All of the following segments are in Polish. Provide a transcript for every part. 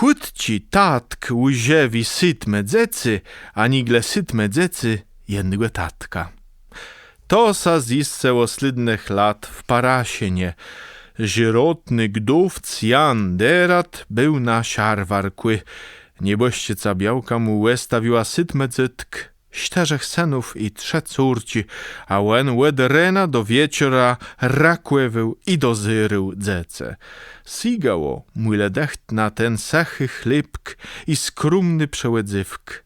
chudci tatk ujzewi sytme dzecy, a nigle sytme dzecy jednego tatka. To sa zisce oslydnych lat w parasienie. Żyrotny gdówc Jan Derat był na siarwarkły. Niebościeca białka mu łestawiła sytme dzytk, 4 synów i 3 córci, a łen łedrena do wieczora rakłewył i dozyrył dzece. Sigało myle decht na ten sechy chlipk i skrumny przełedzywk.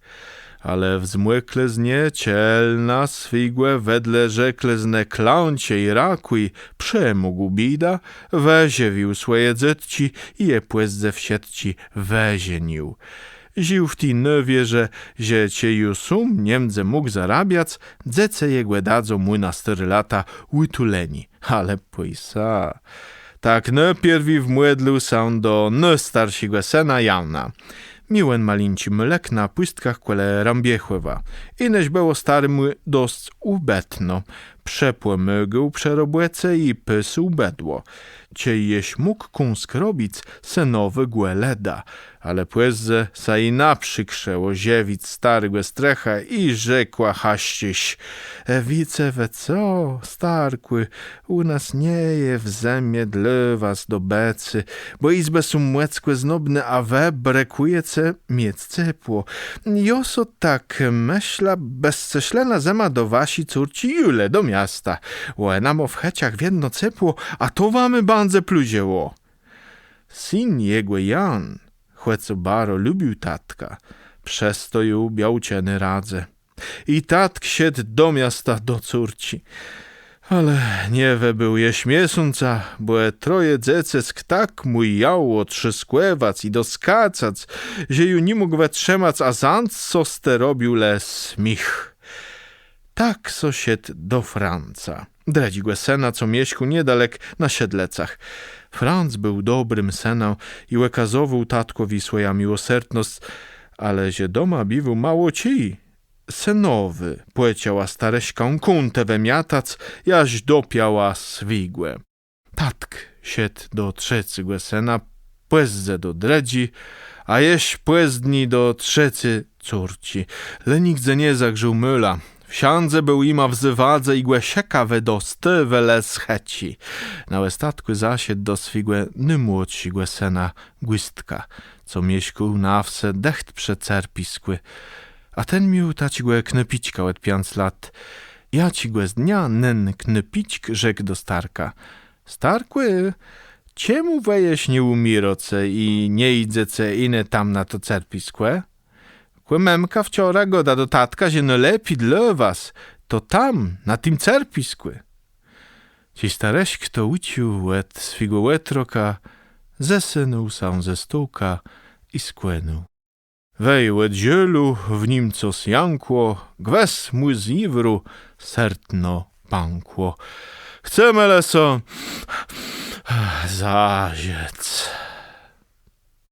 Ale wzmłykle z nie cielna swigłe wedle rzekle zne klącie i rakły przemógł bida, weziewił swoje dzieci i je płezze w sietci wezienił. Ził w tej nowie, że cieju sum Niemce mógł zarabiać, dzece jego dadzą mu na 4 lata utuleni. Ale pojsa. Tak najpierwi wmłedlił się do najstarszego syna Jana. Miłen malinci mlek na pustkach kole rambiechływa. Ineś było starym dość ubetno. Przepłe mygył przerobłece i pysył bedło. Ciej jeś mógł kunsk robić, synowy głeleda. Ale płezze sa i naprzykrzeło ziewic starego strecha i rzekła haściś. Wice we co, starkły, u nas nie je w zemie dla was do becy, bo izbe są młeckłe znobne, a we brekujece miec cepło. Joso tak myśla, bezceślena zema do wasi córci Jule do miasta. Łenamo w heciach w jedno cepło, a to wamy bandze pludzieło. Syn jego Jan, chłeco baro lubił tatka, przez to ją białcieny radze. I tatk siedł do miasta do córci. Ale niewe był jeś miesiąca, bo 3 dzececk tak mu jało trzyskłewac i doskacac, że ju nie mógł wetrzemać, a zanc co ste robił les mich. Tak so siedł do Franca. Dredzigłe sena, co mieśku niedalek na Siedlecach. Franc był dobrym seną i łekazował tatkowi swoja miłosierność, ale że doma biwał mało ci. Senowy płeciała stareśką kuntę wemiatac, jaś dopiała swigłe. Tatk siedł do 3 sena, płezze do dredzi, a jeś płezdni do 3 córci. Le nigdzie nie zagrzył myla. W siandze był ima wzywadze i głesiekawe do stywele scheci. Na łestatku zasiedł do swigłe nymłodsigłe sena Gwistka, co mieśkuł na wse decht przecerpiskły. A ten mił tacigłe knepićka od 5 lat. Ja cigłe z dnia nen knepićk rzekł do starka. Starkły, czemu wejeś nie umiroce i nie idzece ine tam na to cerpiskłe? Kłememka wczora goda do tatka, że no lepiej dla was, to tam, na tym cerpiskły. Ci stareś, kto ucił łet swigo łetroka, zesynął sam ze stołka i skłęł. Wej łet zielu, w nim co sjankło, gwes mu z iwru, sertno pankło. Chcemy leso zaziec.